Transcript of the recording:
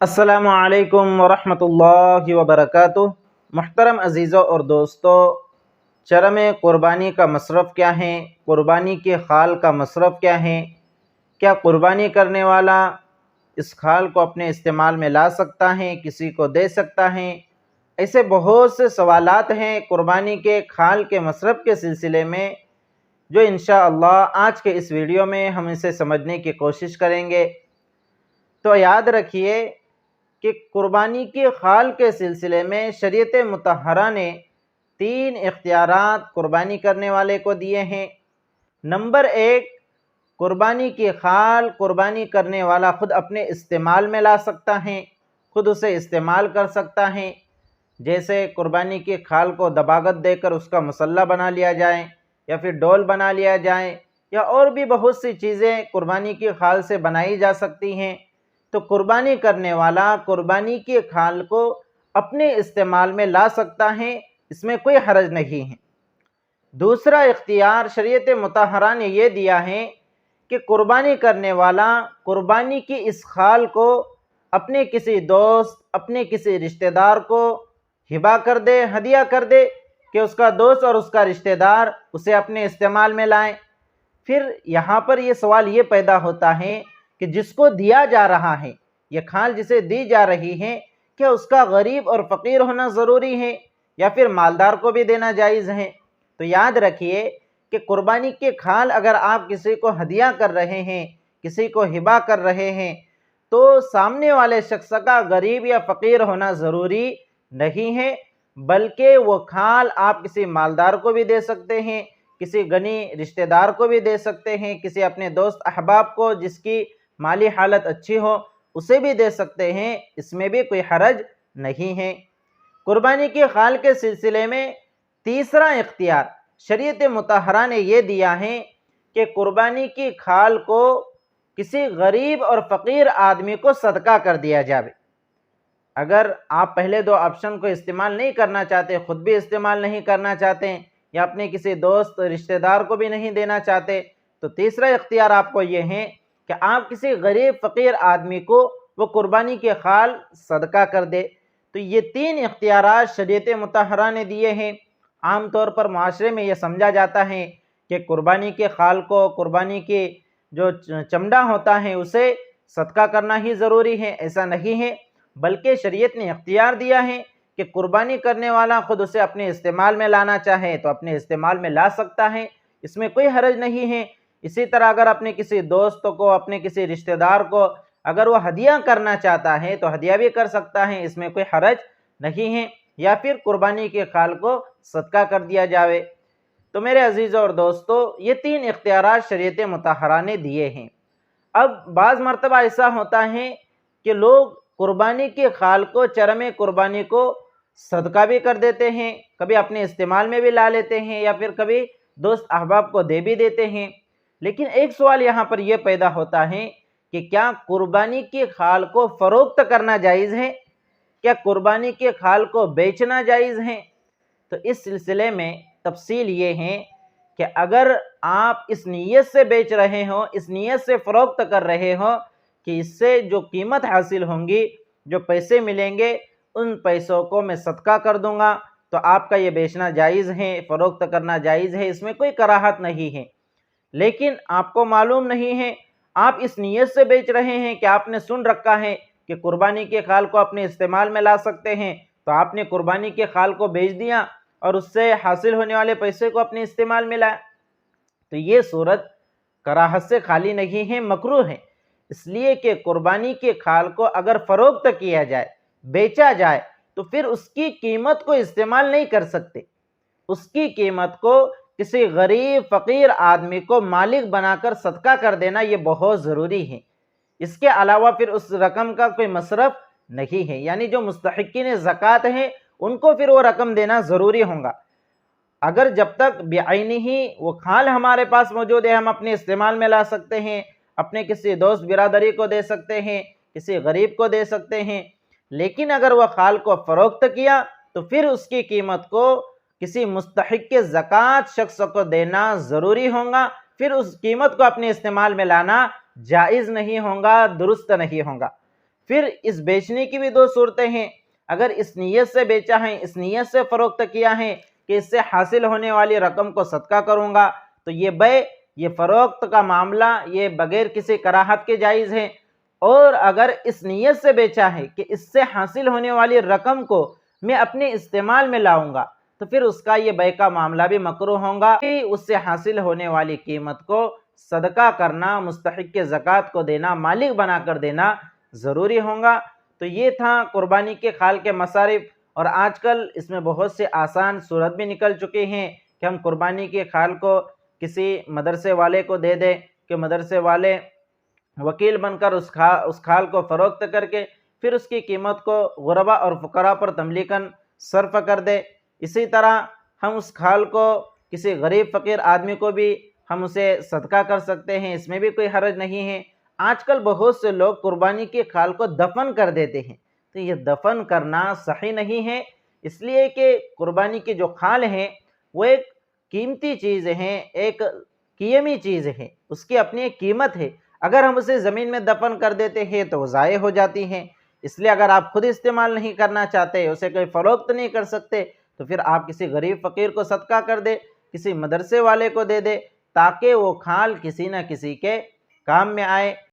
السلام علیکم ورحمۃ اللہ وبرکاتہ۔ محترم عزیزوں اور دوستوں، چرم قربانی کا مصرف کیا ہے؟ قربانی کے خال کا مصرف کیا ہے؟ کیا قربانی کرنے والا اس خال کو اپنے استعمال میں لا سکتا ہے، کسی کو دے سکتا ہے؟ ایسے بہت سے سوالات ہیں قربانی کے خال کے مصرف کے سلسلے میں، جو انشاءاللہ آج کے اس ویڈیو میں ہم اسے سمجھنے کی کوشش کریں گے۔ تو یاد رکھیے کہ قربانی کی خال کے سلسلے میں شریعت مطہرہ نے 3 اختیارات قربانی کرنے والے کو دیے ہیں۔ نمبر 1، قربانی کی خال قربانی کرنے والا خود اپنے استعمال میں لا سکتا ہے، خود اسے استعمال کر سکتا ہے۔ جیسے قربانی کی خال کو دباغت دے کر اس کا مسلح بنا لیا جائے، یا پھر ڈول بنا لیا جائے، یا اور بھی بہت سی چیزیں قربانی کی خال سے بنائی جا سکتی ہیں۔ تو قربانی کرنے والا قربانی کی خال کو اپنے استعمال میں لا سکتا ہے، اس میں کوئی حرج نہیں ہے۔ دوسرا اختیار شریعت مطہرہ نے یہ دیا ہے کہ قربانی کرنے والا قربانی کی اس خال کو اپنے کسی دوست، اپنے کسی رشتہ دار کو ہبہ کر دے، ہدیہ کر دے، کہ اس کا دوست اور اس کا رشتہ دار اسے اپنے استعمال میں لائیں۔ پھر یہاں پر یہ سوال یہ پیدا ہوتا ہے کہ جس کو دیا جا رہا ہے، یہ خال جسے دی جا رہی ہے، کیا اس کا غریب اور فقیر ہونا ضروری ہے، یا پھر مالدار کو بھی دینا جائز ہے؟ تو یاد رکھیے کہ قربانی کی خال اگر آپ کسی کو ہدیہ کر رہے ہیں، کسی کو ہبہ کر رہے ہیں، تو سامنے والے شخص کا غریب یا فقیر ہونا ضروری نہیں ہے، بلکہ وہ خال آپ کسی مالدار کو بھی دے سکتے ہیں، کسی غنی رشتہ دار کو بھی دے سکتے ہیں، کسی اپنے دوست احباب کو جس کی مالی حالت اچھی ہو اسے بھی دے سکتے ہیں، اس میں بھی کوئی حرج نہیں ہے۔ قربانی کی خال کے سلسلے میں تیسرا اختیار شریعت مطہرہ نے یہ دیا ہے کہ قربانی کی خال کو کسی غریب اور فقیر آدمی کو صدقہ کر دیا جائے۔ اگر آپ پہلے 2 آپشن کو استعمال نہیں کرنا چاہتے، خود بھی استعمال نہیں کرنا چاہتے، یا اپنے کسی دوست رشتہ دار کو بھی نہیں دینا چاہتے، تو تیسرا اختیار آپ کو یہ ہے کہ آپ کسی غریب فقیر آدمی کو وہ قربانی کی خال صدقہ کر دے۔ تو یہ 3 اختیارات شریعت مطہرہ نے دیے ہیں۔ عام طور پر معاشرے میں یہ سمجھا جاتا ہے کہ قربانی کی خال کو، قربانی کی جو چمڑا ہوتا ہے اسے صدقہ کرنا ہی ضروری ہے، ایسا نہیں ہے، بلکہ شریعت نے اختیار دیا ہے کہ قربانی کرنے والا خود اسے اپنے استعمال میں لانا چاہے تو اپنے استعمال میں لا سکتا ہے، اس میں کوئی حرج نہیں ہے۔ اسی طرح اگر اپنے کسی دوست کو، اپنے کسی رشتہ دار کو اگر وہ ہدیہ کرنا چاہتا ہے تو ہدیہ بھی کر سکتا ہے، اس میں کوئی حرج نہیں ہے، یا پھر قربانی کی خال کو صدقہ کر دیا جاوے۔ تو میرے عزیزوں اور دوستو، یہ 3 اختیارات شریعت مطہرہ نے دیے ہیں۔ اب بعض مرتبہ ایسا ہوتا ہے کہ لوگ قربانی کی خال کو، چرم قربانی کو صدقہ بھی کر دیتے ہیں، کبھی اپنے استعمال میں بھی لا لیتے ہیں، یا پھر کبھی دوست احباب کو دے بھی دیتے ہیں۔ لیکن ایک سوال یہاں پر یہ پیدا ہوتا ہے کہ کیا قربانی کی خال کو فروخت کرنا جائز ہے؟ کیا قربانی کی خال کو بیچنا جائز ہے؟ تو اس سلسلے میں تفصیل یہ ہے کہ اگر آپ اس نیت سے بیچ رہے ہوں، اس نیت سے فروخت کر رہے ہوں کہ اس سے جو قیمت حاصل ہوں گی، جو پیسے ملیں گے، ان پیسوں کو میں صدقہ کر دوں گا، تو آپ کا یہ بیچنا جائز ہے، فروخت کرنا جائز ہے، اس میں کوئی کراہت نہیں ہے۔ لیکن آپ کو معلوم نہیں ہے، آپ اس نیت سے بیچ رہے ہیں کہ آپ نے سن رکھا ہے کہ قربانی کی خال کو اپنے استعمال میں لا سکتے ہیں، تو آپ نے قربانی کی خال کو بیچ دیا اور اس سے حاصل ہونے والے پیسے کو اپنے استعمال میں لایا، تو یہ صورت کراہت سے خالی نہیں ہے، مکروہ ہے۔ اس لیے کہ قربانی کی خال کو اگر فروخت کیا جائے، بیچا جائے، تو پھر اس کی قیمت کو استعمال نہیں کر سکتے، اس کی قیمت کو کسی غریب فقیر آدمی کو مالک بنا کر صدقہ کر دینا یہ بہت ضروری ہے۔ اس کے علاوہ پھر اس رقم کا کوئی مصرف نہیں ہے، یعنی جو مستحقین زکوٰۃ ہیں ان کو پھر وہ رقم دینا ضروری ہوگا۔ اگر جب تک بعینہ وہ خال ہمارے پاس موجود ہے، ہم اپنے استعمال میں لا سکتے ہیں، اپنے کسی دوست برادری کو دے سکتے ہیں، کسی غریب کو دے سکتے ہیں، لیکن اگر وہ خال کو فروخت کیا تو پھر اس کی قیمت کو کسی مستحق زکوٰۃ شخص کو دینا ضروری ہوگا، پھر اس قیمت کو اپنے استعمال میں لانا جائز نہیں ہوگا، درست نہیں ہوگا۔ پھر اس بیچنے کی بھی دو صورتیں ہیں، اگر اس نیت سے بیچا ہے، اس نیت سے فروخت کیا ہے کہ اس سے حاصل ہونے والی رقم کو صدقہ کروں گا، تو یہ بیع، یہ فروخت کا معاملہ یہ بغیر کسی کراہت کے جائز ہے۔ اور اگر اس نیت سے بیچا ہے کہ اس سے حاصل ہونے والی رقم کو میں اپنے استعمال میں لاؤں گا، تو پھر اس کا یہ بیع کا معاملہ بھی مکروہ ہوگا کہ اس سے حاصل ہونے والی قیمت کو صدقہ کرنا، مستحق زکوٰۃ کو دینا، مالک بنا کر دینا ضروری ہوگا۔ تو یہ تھا قربانی کے خال کے مصارف، اور آج کل اس میں بہت سے آسان صورت بھی نکل چکے ہیں کہ ہم قربانی کے خال کو کسی مدرسے والے کو دے دیں کہ مدرسے والے وکیل بن کر اس کھال کو فروخت کر کے پھر اس کی قیمت کو غرباء اور فقراء پر تملیکاً صرف کر دے۔ اسی طرح ہم اس کھال کو کسی غریب فقیر آدمی کو بھی ہم اسے صدقہ کر سکتے ہیں، اس میں بھی کوئی حرج نہیں ہے۔ آج کل بہت سے لوگ قربانی کے کھال کو دفن کر دیتے ہیں، تو یہ دفن کرنا صحیح نہیں ہے، اس لیے کہ قربانی کے جو کھال ہیں وہ ایک قیمتی چیز ہیں، ایک قیمتی چیز ہے، اس کی اپنی ایک قیمت ہے۔ اگر ہم اسے زمین میں دفن کر دیتے ہیں تو وہ ضائع ہو جاتی ہیں، اس لیے اگر آپ خود استعمال نہیں کرنا چاہتے، اسے کوئی فروخت نہیں کر سکتے، تو پھر آپ کسی غریب فقیر کو صدقہ کر دے، کسی مدرسے والے کو دے دے، تاکہ وہ کھال کسی نہ کسی کے کام میں آئے۔